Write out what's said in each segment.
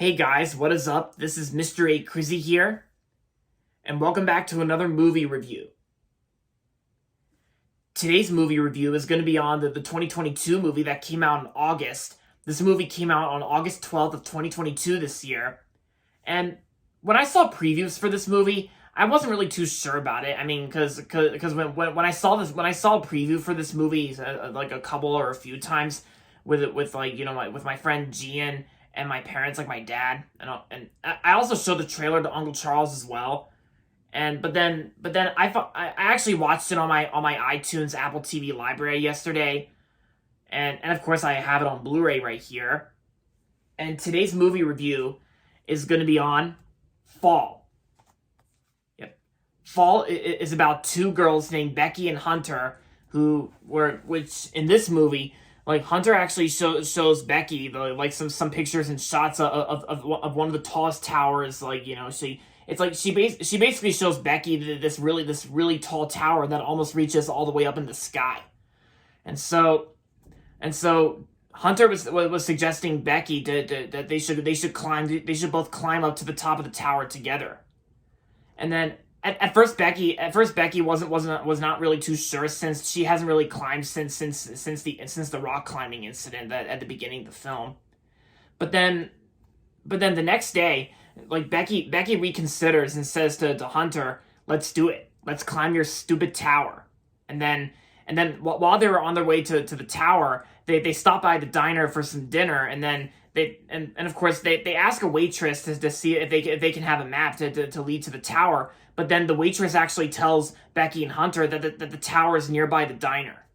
Hey guys, what is up? This is Mr. A Crizzy here, and welcome back to another movie review. Today's movie review is going to be on the 2022 movie that came out in August. This movie came out on August 12th of 2022 this year, and when I saw previews for this movie, I wasn't really too sure about it. I mean, because when I saw this, when I saw a preview for this movie, like a couple or a few times with like with my friend Gian and my parents, like my dad, and I also showed the trailer to Uncle Charles as well. And but then I actually watched it on my iTunes Apple TV library yesterday, and of course I have it on Blu-ray right here. And today's movie review is going to be on Fall. Yep, Fall is about two girls named Becky and Hunter which in this movie, like Hunter actually shows Becky like some pictures and shots of one of the tallest towers. Like she basically shows Becky this really tall tower that almost reaches all the way up in the sky. And so Hunter was suggesting Becky that they should both climb up to the top of the tower together. And then at first Becky was not really too sure, since she hasn't really climbed since the rock climbing incident that at the beginning of the film. But then the next day, like Becky reconsiders and says to Hunter, "Let's do it. Let's climb your stupid tower." And then while they were on their way to the tower, they stop by the diner for some dinner, and then and of course they ask a waitress to see if they can have a map to lead to the tower. But then the waitress actually tells Becky and Hunter that the tower is nearby the diner.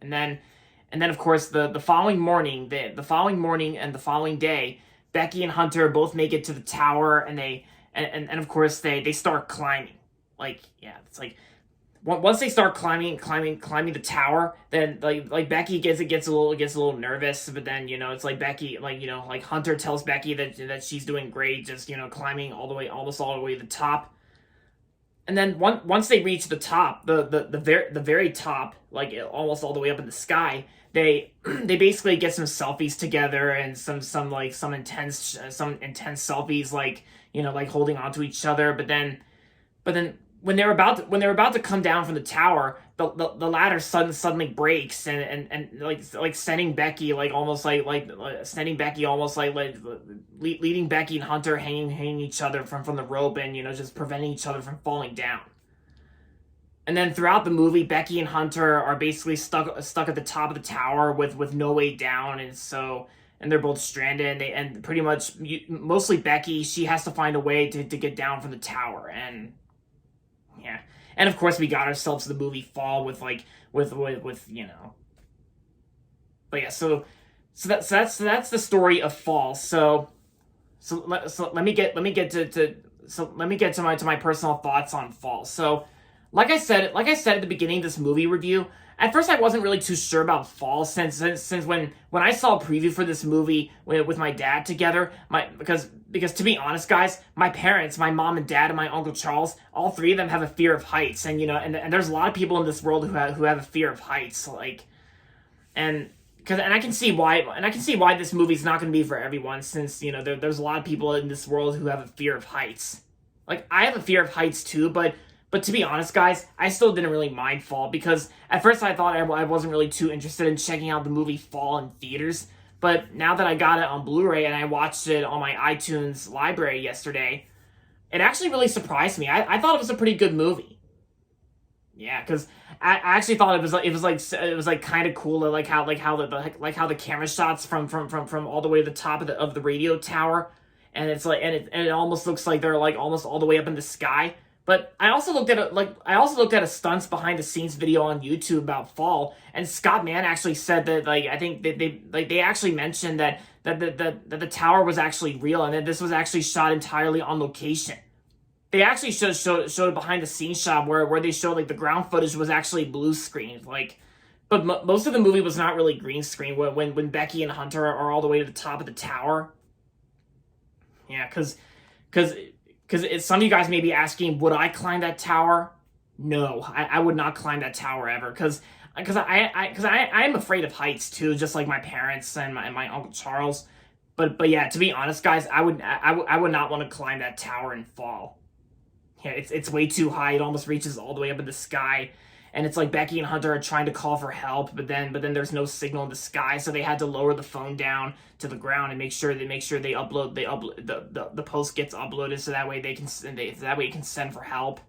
And then of course the following morning, the following morning and the following day, Becky and Hunter both make it to the tower, and of course they start climbing. Like, yeah, it's like once they start climbing the tower, then like Becky gets a little nervous. But then it's like Becky, like Hunter tells Becky that she's doing great, just climbing almost all the way to the top. And then once they reach the top, the very top, like almost all the way up in the sky, they they basically get some selfies together, and some intense selfies, like holding onto each other. But then when they're about to come down from the tower, the ladder suddenly breaks, and like sending Becky leading Becky and Hunter hanging each other from the rope, and just preventing each other from falling down. And then throughout the movie, Becky and Hunter are basically stuck at the top of the tower with no way down, and they're both stranded. And pretty much mostly Becky, she has to find a way to get down from the tower. And yeah, and of course we got ourselves the movie Fall with But yeah, so that's the story of Fall. So let me get to my personal thoughts on Fall. So like I said at the beginning of this movie review, at first I wasn't really too sure about Fall, since when I saw a preview for this movie with my dad together, because to be honest, guys, my parents, my mom and dad and my Uncle Charles, all three of them have a fear of heights. And there's a lot of people in this world who have a fear of heights, and I can see why this movie's not going to be for everyone, since there's a lot of people in this world who have a fear of heights. Like, I have a fear of heights too, but to be honest, guys, I still didn't really mind Fall, because at first I thought I wasn't really too interested in checking out the movie Fall in theaters. But now that I got it on Blu-ray and I watched it on my iTunes library yesterday, it actually really surprised me. I thought it was a pretty good movie. Yeah, because I actually thought it was kind of cool, like how the camera shots from all the way to the top of the radio tower, and it almost looks like they're like almost all the way up in the sky. But I also looked at a stunts behind the scenes video on YouTube about Fall, and Scott Mann actually said that, I think they actually mentioned that the tower was actually real, and that this was actually shot entirely on location. They actually showed a behind the scenes shot where they showed the ground footage was actually blue screen, but most of the movie was not really green screen when Becky and Hunter are all the way to the top of the tower. Yeah, because some of you guys may be asking, would I climb that tower? No, I would not climb that tower ever, because I'm afraid of heights too, just like my parents and my Uncle Charles. but yeah, to be honest, guys, I would not want to climb that tower and fall. Yeah, it's way too high. It almost reaches all the way up in the sky. And it's like Becky and Hunter are trying to call for help, but then there's no signal in the sky, so they had to lower the phone down to the ground and make sure they upload the post gets uploaded, so that way that way it can send for help.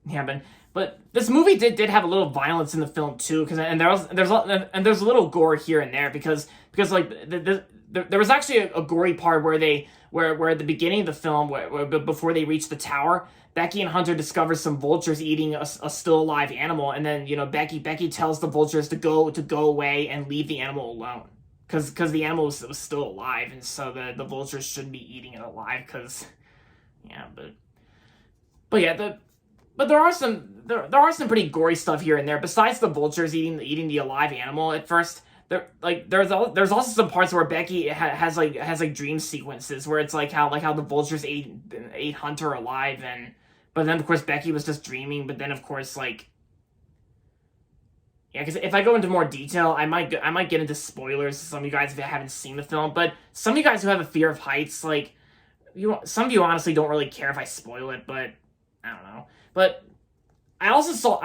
Yeah, but this movie did have a little violence in the film too, because there's a little gore here and there because like there was actually a gory part where at the beginning of the film where before they reach the tower, Becky and Hunter discover some vultures eating a still alive animal, and then Becky tells the vultures to go away and leave the animal alone because the animal was still alive, and so the vultures shouldn't be eating it alive because yeah, but yeah, but there are some pretty gory stuff here and there. Besides the vultures eating the alive animal at first, there's also some parts where Becky has dream sequences where it's like how the vultures ate Hunter alive, and but then of course Becky was just dreaming. But then of course yeah, because if I go into more detail, I might get into spoilers to some of you guys if you haven't seen the film. But some of you guys who have a fear of heights, some of you honestly don't really care if I spoil it, but I don't know. But I also saw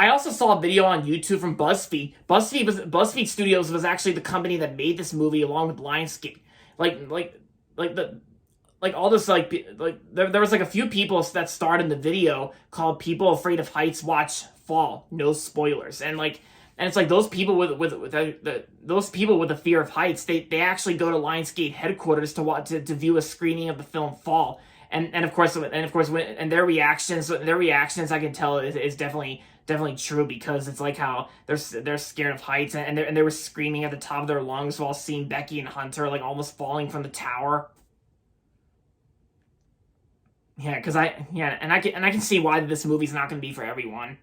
a video on YouTube from BuzzFeed. BuzzFeed Studios was actually the company that made this movie along with Lionsgate. All this there was a few people that starred in the video called "People Afraid of Heights Watch Fall." No spoilers, and it's like those people those people with a fear of heights, they actually go to Lionsgate headquarters to view a screening of the film Fall. And of course their reactions I can tell is definitely true, because it's like how they're scared of heights, and they were screaming at the top of their lungs while seeing Becky and Hunter almost falling from the tower. Yeah, and I can see why this movie's not going to be for everyone.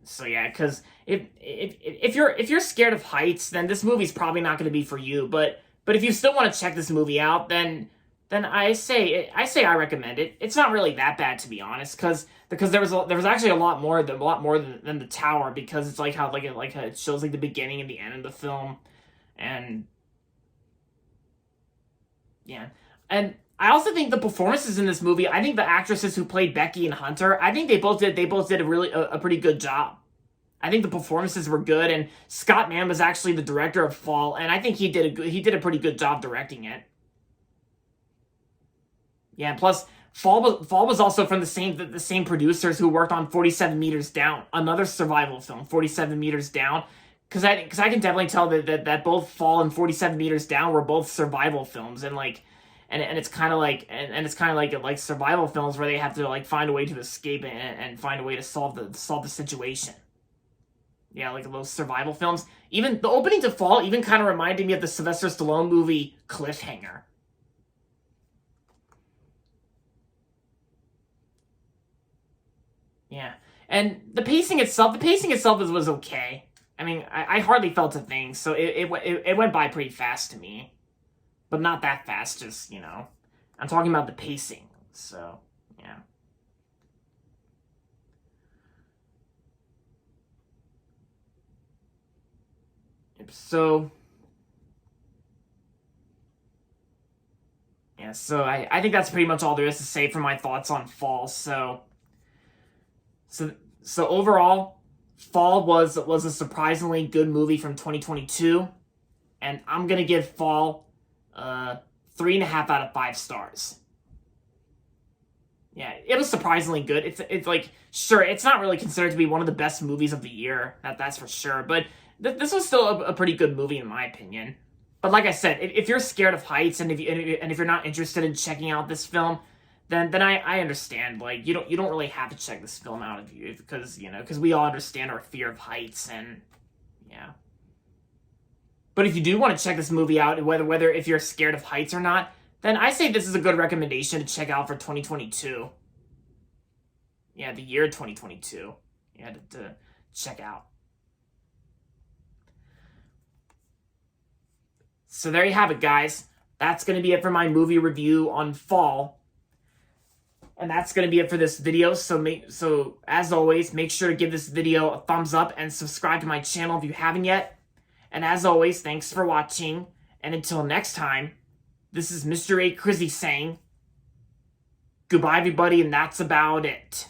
So yeah, because if you're scared of heights, then this movie's probably not going to be for you. But if you still want to check this movie out, then I say I recommend it. It's not really that bad, to be honest, because there was actually a lot more than the tower, because it's how it shows the beginning and the end of the film, and yeah, and I also think the performances in this movie, I think the actresses who played Becky and Hunter, I think they both did a pretty good job. I think the performances were good, and Scott Mann was actually the director of Fall, and I think he did a pretty good job directing it. Yeah, plus Fall was also from the same producers who worked on 47 Meters Down, another survival film, 47 Meters Down. Because I can definitely tell that both Fall and 47 Meters Down were both survival films, and it's kind of like survival films where they have to find a way to escape and find a way to solve the situation. Yeah, like those survival films. Even the opening to Fall even kind of reminded me of the Sylvester Stallone movie Cliffhanger. Yeah, and the pacing itself was okay. I mean, I hardly felt a thing, so it went by pretty fast to me, but not that fast. Just I'm talking about the pacing. So yeah. So yeah, so I think that's pretty much all there is to say for my thoughts on Fall. So overall, Fall was a surprisingly good movie from 2022, and I'm gonna give Fall 3.5 out of 5 stars. Yeah, it was surprisingly good. It's sure, it's not really considered to be one of the best movies of the year. That's for sure, but this was still a pretty good movie in my opinion. But like I said, if you're scared of heights, and if you're not interested in checking out this film, then I understand. You don't really have to check this film out because we all understand our fear of heights, and yeah. But if you do want to check this movie out, whether if you're scared of heights or not, then I say this is a good recommendation to check out for 2022. Yeah, the year 2022. Yeah, to check out. So there you have it, guys. That's going to be it for my movie review on Fall. And that's going to be it for this video. So as always, make sure to give this video a thumbs up and subscribe to my channel if you haven't yet. And as always, thanks for watching. And until next time, this is Mr. A. Crizzy saying goodbye, everybody, and that's about it.